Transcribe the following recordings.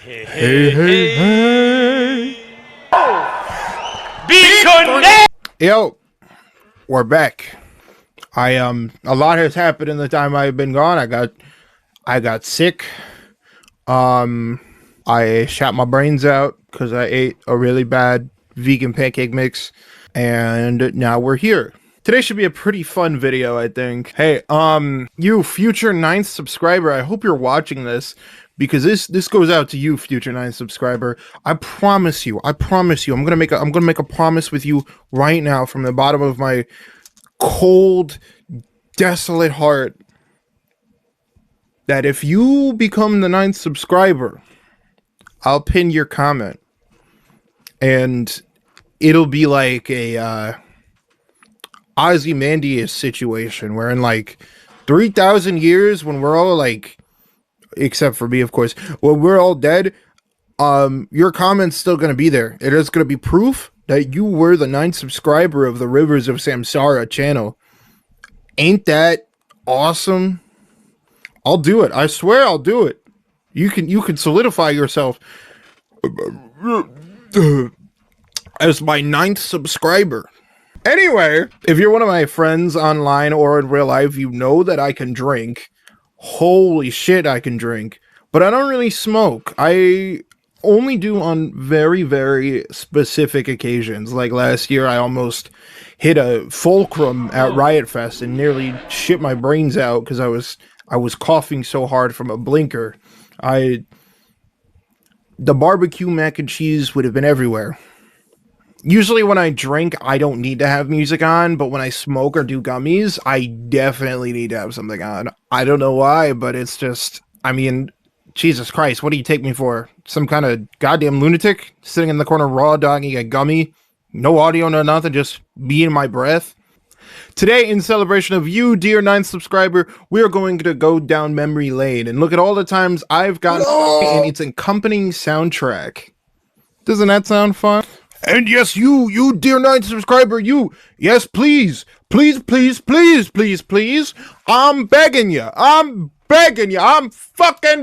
Hey, hey, hey. Be connected. Yo, we're back. A lot has happened in the time I've been gone. I got sick. I shot my brains out because I ate a really bad vegan pancake mix, and now we're here. Today should be a pretty fun video, I think. Hey, you future 9th subscriber, I hope you're watching this, because this goes out to you, future 9th subscriber. I promise you, I'm gonna make a promise with you right now from the bottom of my cold, desolate heart, that if you become the 9th subscriber, I'll pin your comment, and it'll be like a Ozymandias situation where in like 3,000 years, when we're all like, except for me, of course, when we're all dead, your comment's still going to be there. It is going to be proof that you were the 9th subscriber of the Rivers of Samsara channel. Ain't that awesome? I'll do it. I swear I'll do it. You can solidify yourself as my 9th subscriber. Anyway, if you're one of my friends online or in real life, you know that I can drink. Holy shit, I can drink. But I don't really smoke. I only do on very, very specific occasions. Like last year, I almost hit a fulcrum at Riot Fest and nearly shit my brains out because I was coughing so hard from a blinker. The barbecue mac and cheese would have been everywhere. Usually when I drink, I don't need to have music on, but when I smoke or do gummies, I definitely need to have something on. I don't know why, but it's just, I mean, Jesus Christ, what do you take me for? Some kind of goddamn lunatic sitting in the corner raw dogging a gummy? No audio, no nothing, just me and my breath? Today, in celebration of you, dear 9th subscriber, we are going to go down memory lane and look at all the times I've gotten and its accompanying soundtrack. Doesn't that sound fun? And yes, you dear 9th subscriber, you, yes, please, I'm begging you, I'm fucking.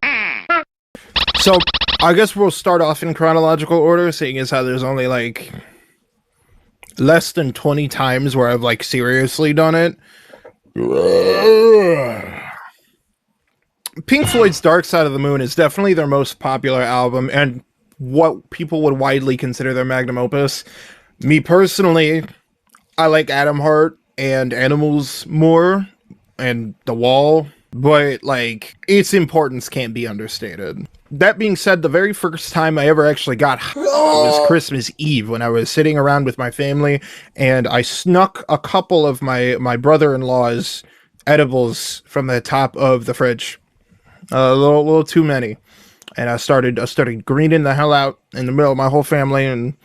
So, I guess we'll start off in chronological order, seeing as how there's only like less than 20 times where I've like seriously done it. Pink Floyd's Dark Side of the Moon is definitely their most popular album, and what people would widely consider their magnum opus. Me personally, I like Atom Heart and Animals more, and The Wall, but like, its importance can't be understated. That being said, the very first time I ever actually got high was Christmas Eve, when I was sitting around with my family, and I snuck a couple of my brother-in-law's edibles from the top of the fridge. A little too many. And I started greening the hell out in the middle of my whole family and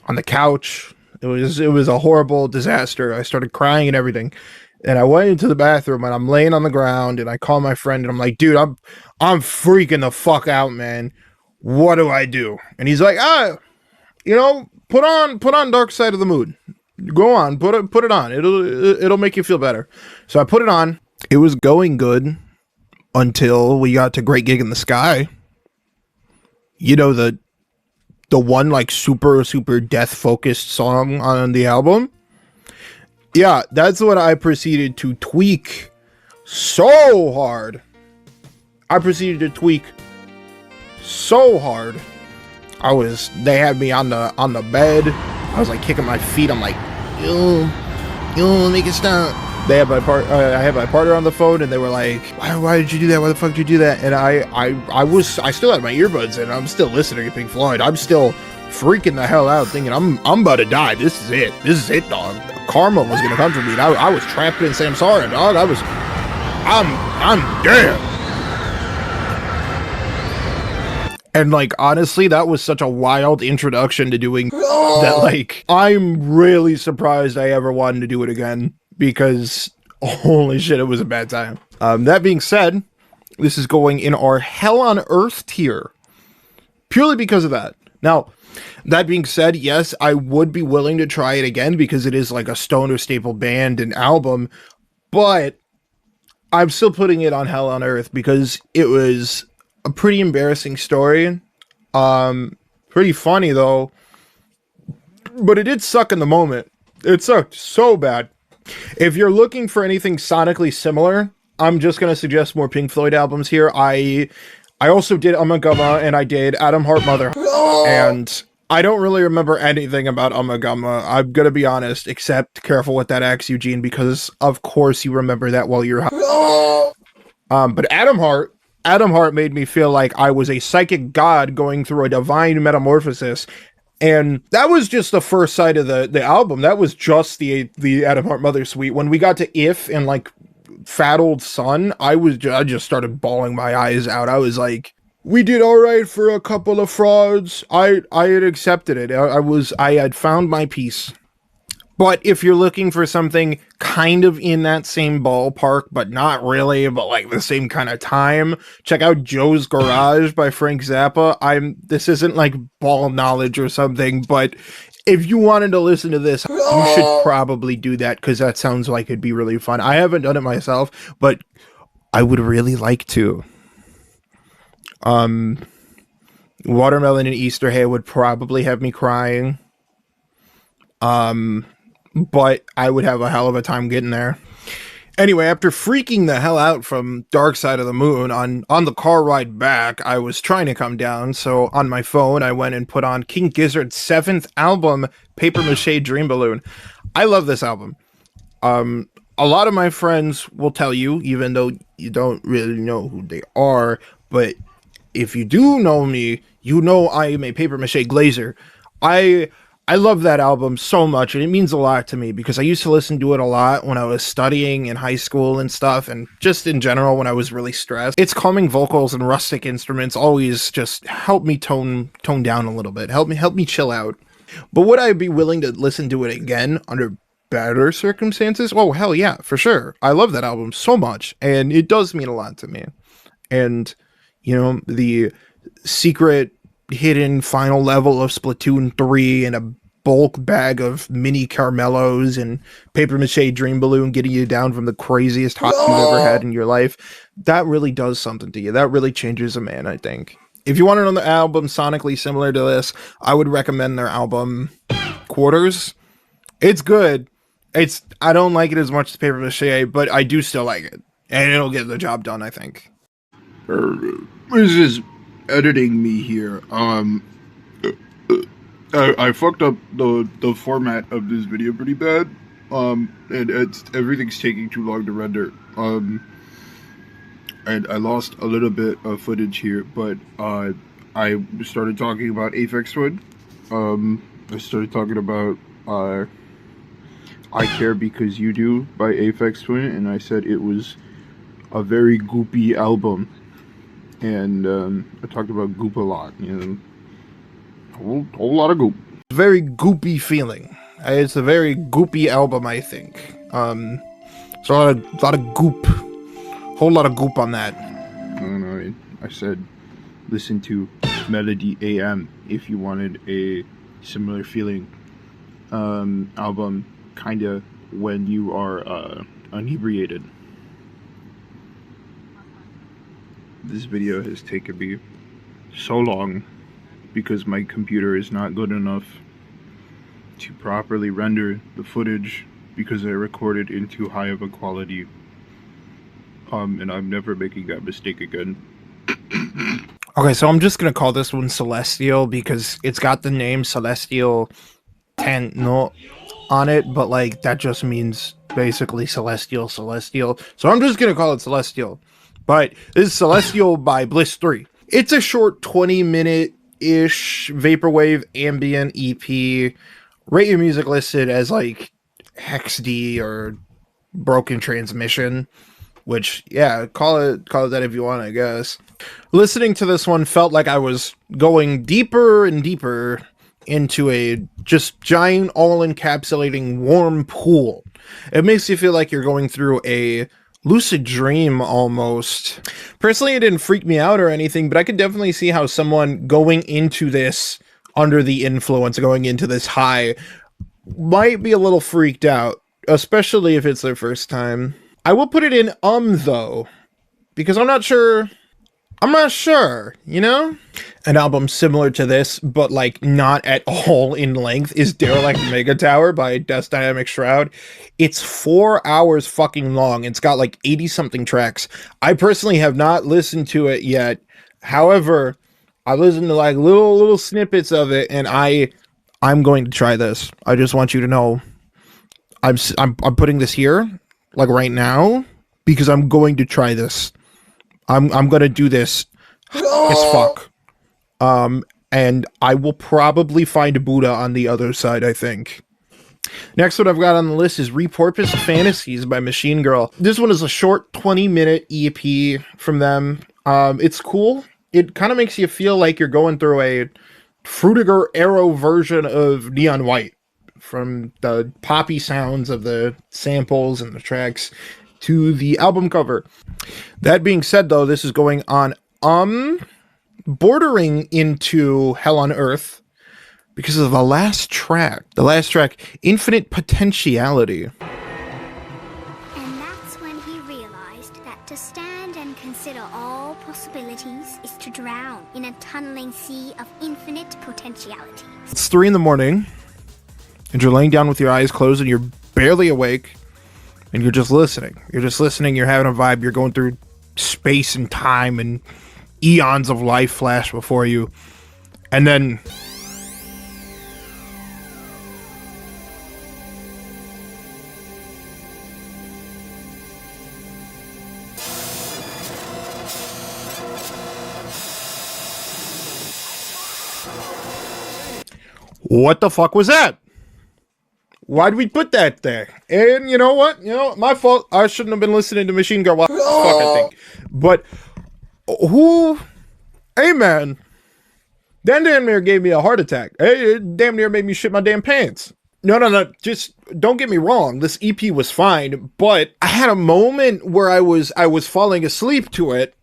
on the couch. It was a horrible disaster. I started crying and everything. And I went into the bathroom and I'm laying on the ground and I call my friend and I'm like, dude, I'm freaking the fuck out, man. What do I do? And he's like, put on Dark Side of the Moon. Go on, put it on. It'll make you feel better. So I put it on. It was going good until we got to Great Gig in the Sky. You know, the one like super death focused song on the album. Yeah, that's what I proceeded to tweak so hard. They had me on the bed. I was like kicking my feet. I'm like, yo, make it stop. They had I had my partner on the phone, and they were like, "Why did you do that? Why the fuck did you do that?" And I still had my earbuds in. I'm still listening to Pink Floyd. I'm still freaking the hell out, thinking I'm about to die. This is it, dog. Karma was gonna come for me. I was trapped in Samsara, dog. I'm dead. And like, honestly, that was such a wild introduction to doing that. Like, I'm really surprised I ever wanted to do it again. Because, holy shit, it was a bad time. That being said, this is going in our Hell on Earth tier. Purely because of that. Now, that being said, yes, I would be willing to try it again because it is like a stoner staple band and album. But I'm still putting it on Hell on Earth because it was a pretty embarrassing story. Pretty funny though, but it did suck in the moment. It sucked so bad. If you're looking for anything sonically similar, I'm just gonna suggest more Pink Floyd albums here. I also did Ummagumma and I did Adam Hart Mother, and I don't really remember anything about Ummagumma. I'm gonna be honest, except careful with that X, Eugene, because of course you remember that while you're high. But Adam Hart made me feel like I was a psychic god going through a divine metamorphosis. And that was just the first side of the album. That was just the Adam Hart Mother Suite. When we got to If and like Fat Old Son, I just started bawling my eyes out. I was like, we did all right for a couple of frauds. I had accepted it. I had found my peace. But if you're looking for something kind of in that same ballpark, but not really, but like the same kind of time, check out Joe's Garage by Frank Zappa. This isn't like ball knowledge or something, but if you wanted to listen to this, you should probably do that because that sounds like it'd be really fun. I haven't done it myself, but I would really like to. Watermelon and Easter Hay would probably have me crying. But I would have a hell of a time getting there. Anyway, after freaking the hell out from Dark Side of the Moon on the car ride back, I was trying to come down, so on my phone I went and put on King Gizzard's 7th album, Paper Mache Dream Balloon. I love this album. A lot of my friends will tell you, even though you don't really know who they are, but if you do know me, you know I am a Paper Mache glazer. I love that album so much, and it means a lot to me because I used to listen to it a lot when I was studying in high school and stuff, and just in general when I was really stressed. Its calming vocals and rustic instruments always just help me tone down a little bit, help me chill out. But would I be willing to listen to it again under better circumstances? Oh, hell yeah, for sure. I love that album so much, and it does mean a lot to me. And, you know, the secret hidden final level of Splatoon 3 and a bulk bag of mini caramellos and Paper Mache Dream Balloon getting you down from the craziest high you've ever had in your life. That really does something to you. That really changes a man, I think. If you want another album sonically similar to this, I would recommend their album Quarters. It's good. I don't like it as much as Paper Mache, but I do still like it. And it'll get the job done, I think. This is editing me here. I fucked up the format of this video pretty bad. And everything's taking too long to render. And I lost a little bit of footage here, but I started talking about Aphex Twin. I started talking about I Care Because You Do by Aphex Twin, and I said it was a very goopy album. And I talked about goop a lot, you know, a whole lot of goop. Very goopy feeling. It's a very goopy album, I think. It's a lot of goop, whole lot of goop on that. I don't know. I said listen to Melody AM if you wanted a similar feeling album, kinda when you are inebriated. This video has taken me so long because my computer is not good enough to properly render the footage because I recorded in too high of a quality. And I'm never making that mistake again. Okay, so I'm just gonna call this one Celestial because it's got the name Celestial Tenno on it, but like that just means basically celestial. So I'm just gonna call it Celestial. But this is Celestial by Bliss 3. It's a short 20-minute-ish vaporwave ambient EP. Rate your music listed as like HexD or Broken Transmission, which, yeah, call it that if you want, I guess. Listening to this one felt like I was going deeper and deeper into a just giant, all-encapsulating warm pool. It makes you feel like you're going through a lucid dream almost. Personally, it didn't freak me out or anything, but I could definitely see how someone going into this under the influence, going into this high, might be a little freaked out, especially if it's their first time. I will put it in though, because I'm not sure I'm not sure, you know? An album similar to this, but like not at all in length, is Derelict Mega Tower by Death Dynamic Shroud. It's 4 hours fucking long. It's got like 80 something tracks. I personally have not listened to it yet. However, I listened to like little snippets of it, and I'm going to try this. I just want you to know I'm putting this here like right now because I'm going to try this. I'm gonna do this as fuck. And I will probably find Buddha on the other side, I think. Next one I've got on the list is Repurposed Fantasies by Machine Girl. This one is a short 20-minute EP from them. It's cool. It kind of makes you feel like you're going through a Frutiger Arrow version of Neon White, from the poppy sounds of the samples and the tracks to the album cover. That being said, though, this is going on bordering into Hell on Earth because of the last track. The last track, Infinite Potentiality. And that's when he realized that to stand and consider all possibilities is to drown in a tunneling sea of infinite potentialities. It's 3 a.m, and you're laying down with your eyes closed, and you're barely awake, and you're just listening. You're having a vibe. You're going through space and time, and eons of life flash before you. And then what the fuck was that? Why'd we put that there? And you know what? My fault. I shouldn't have been listening to Machine Girl. Fuck, I think. But who? Hey, man. That damn near gave me a heart attack. Hey, it damn near made me shit my damn pants. No. Just don't get me wrong. This EP was fine, but I had a moment where I was falling asleep to it,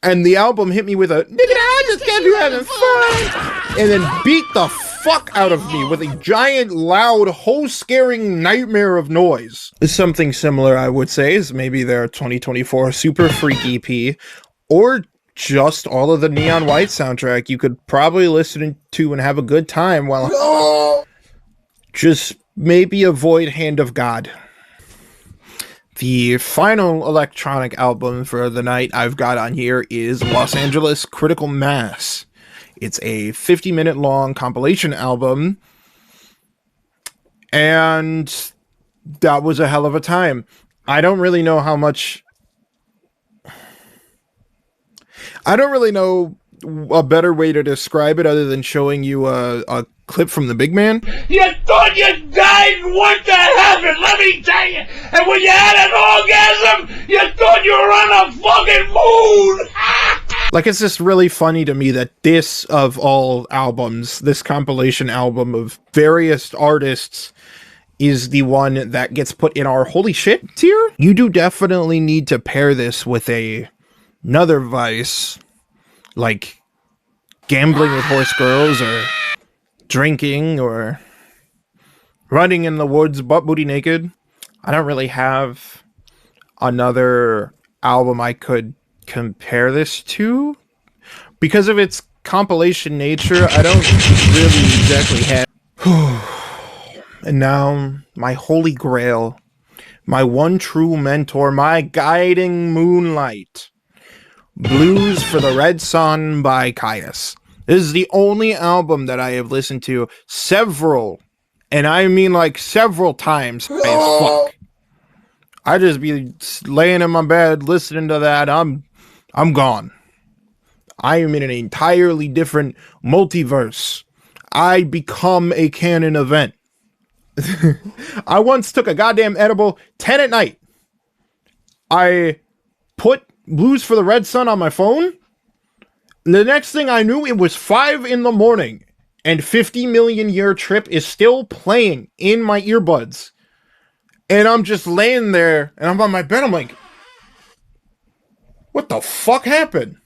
and the album hit me with a "nigga, I just can't be having fun," and then beat the fuck out of me with a giant, loud, hole-scaring nightmare of noise. Something similar, I would say, is maybe their 2024 Super Freak EP, or just all of the Neon White soundtrack. You could probably listen to and have a good time while just maybe avoid Hand of God. The final electronic album for the night I've got on here is Los Angeles Critical Mass. It's a 50-minute long compilation album, and that was a hell of a time. I don't really know a better way to describe it other than showing you a clip from the Big Man. You thought you died and what the happened, let me tell you. And when you had an orgasm, you thought you were on a fucking moon. Like, it's just really funny to me that this, of all albums, this compilation album of various artists, is the one that gets put in our holy shit tier. You do definitely need to pair this with another vice, like gambling with horse girls, or drinking, or running in the woods butt booty naked. I don't really have another album I could compare this to because of its compilation nature. I don't really exactly have. And now my holy grail, my one true mentor, my guiding moonlight, Blues for the Red Sun by Caius. This is the only album that I have listened to several, and I mean like several times as fuck. I just be laying in my bed listening to that. I'm gone. I am in an entirely different multiverse. I become a canon event. I once took a goddamn edible 10 at night. I put Blues for the Red Sun on my phone. The next thing I knew, it was 5 a.m, and 50 Million Year Trip is still playing in my earbuds. And I'm just laying there, and I'm on my bed. I'm like, what the fuck happened?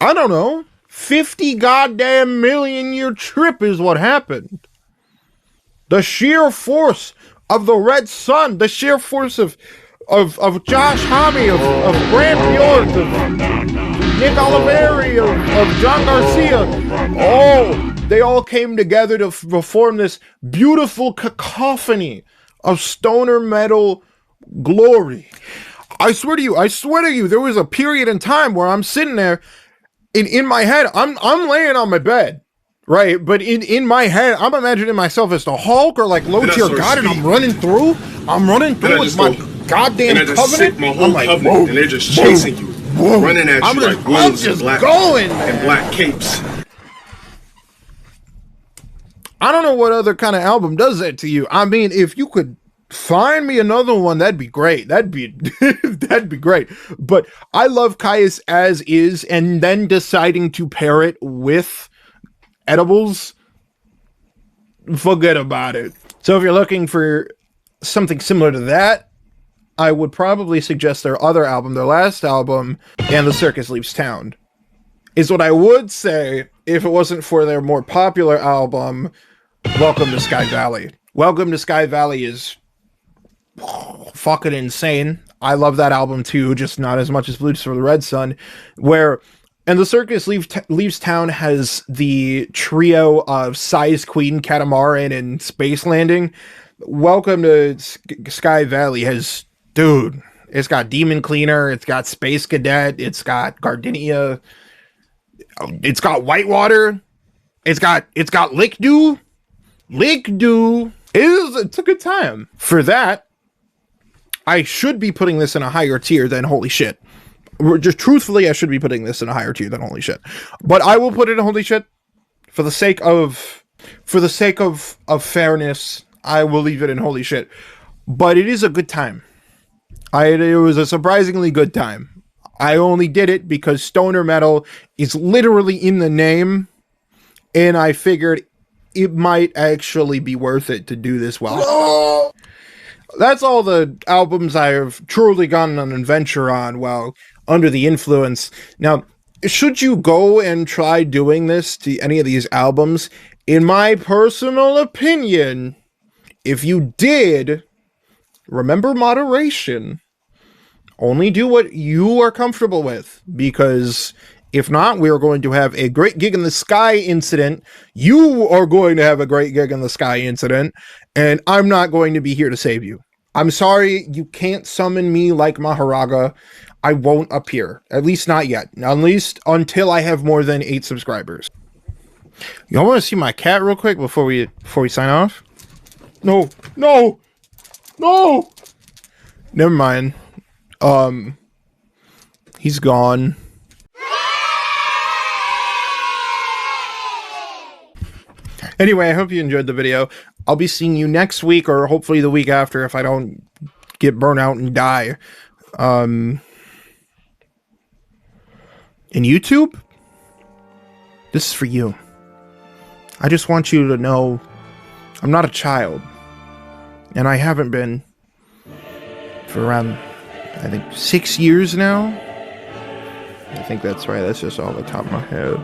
I don't know. 50 goddamn million year trip is what happened. The sheer force of the Red Sun, the sheer force of Josh Homme, of Grant Bjork, of Nick Oliveri, of John Garcia. Oh, they all came together to form this beautiful cacophony of stoner metal glory. I swear to you, there was a period in time where I'm sitting there, in my head, I'm laying on my bed, right? But in my head, I'm imagining myself as the Hulk or like low tier God, and I'm running through with my goddamn covenant. I'm like, whoa, and they're just chasing you, running at you like wolves in black capes. I don't know what other kind of album does that to you. I mean, if you could find me another one, that'd be great. That'd be great. But I love Caius as is, and then deciding to pair it with edibles, forget about it. So if you're looking for something similar to that, I would probably suggest their other album, their last album, And the Circus Leaves Town, is what I would say if it wasn't for their more popular album, Welcome to Sky Valley. Welcome to Sky Valley is fucking insane. I love that album too, just not as much as Blues for the Red Sun, where And the Circus Leaves Town has the trio of Size Queen, Catamaran, and Space Landing. Welcome to Sky Valley has, dude, it's got Demon Cleaner, it's got Space Cadet, it's got Gardenia, it's got Whitewater, it's got Lick Dew. It's a good time. For that, I should be putting this in a higher tier than Holy Shit. Just truthfully, I should be putting this in a higher tier than Holy Shit. But I will put it in Holy Shit for the sake of fairness. I will leave it in Holy Shit. But it is a good time. It was a surprisingly good time. I only did it because stoner metal is literally in the name, and I figured it might actually be worth it to do this well. That's all the albums I have truly gone on an adventure on while under the influence. Now, should you go and try doing this to any of these albums, in my personal opinion, if you did, remember moderation. Only do what you are comfortable with, because if not, we are going to have a great gig in the sky incident. You are going to have a great gig in the sky incident, and I'm not going to be here to save you. I'm sorry, you can't summon me like Maharaga. I won't appear. At least not yet. At least until I have more than 8 subscribers. Y'all want to see my cat real quick before we sign off? No. Never mind. He's gone. Anyway, I hope you enjoyed the video. I'll be seeing you next week, or hopefully the week after if I don't get burnt out and die. In YouTube, this is for you. I just want you to know I'm not a child. And I haven't been for around, I think, 6 years now. I think that's right. That's just off the top of my head.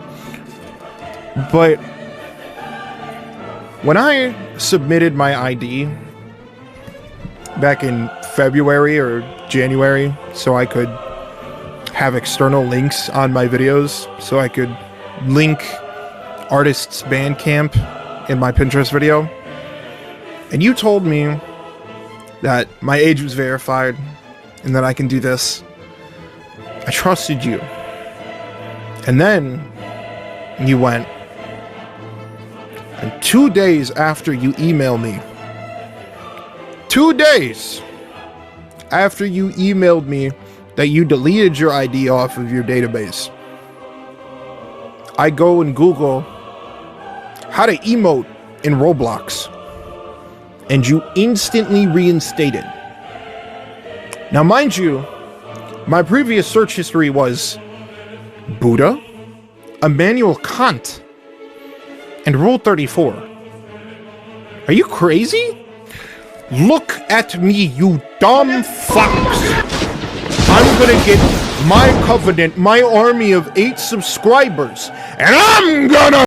But when I submitted my ID back in February or January, so I could have external links on my videos, so I could link artists' Bandcamp in my Pinterest video, and you told me that my age was verified and that I can do this, I trusted you. And then you went, and 2 days after you emailed me, 2 days after you emailed me that you deleted your ID off of your database, I go and Google how to emote in Roblox, and you instantly reinstated. Now, mind you, my previous search history was Buddha, Immanuel Kant, and Rule 34. Are you crazy? Look at me, you dumb fucks. I'm gonna get my covenant, my army of 8 subscribers, and I'm gonna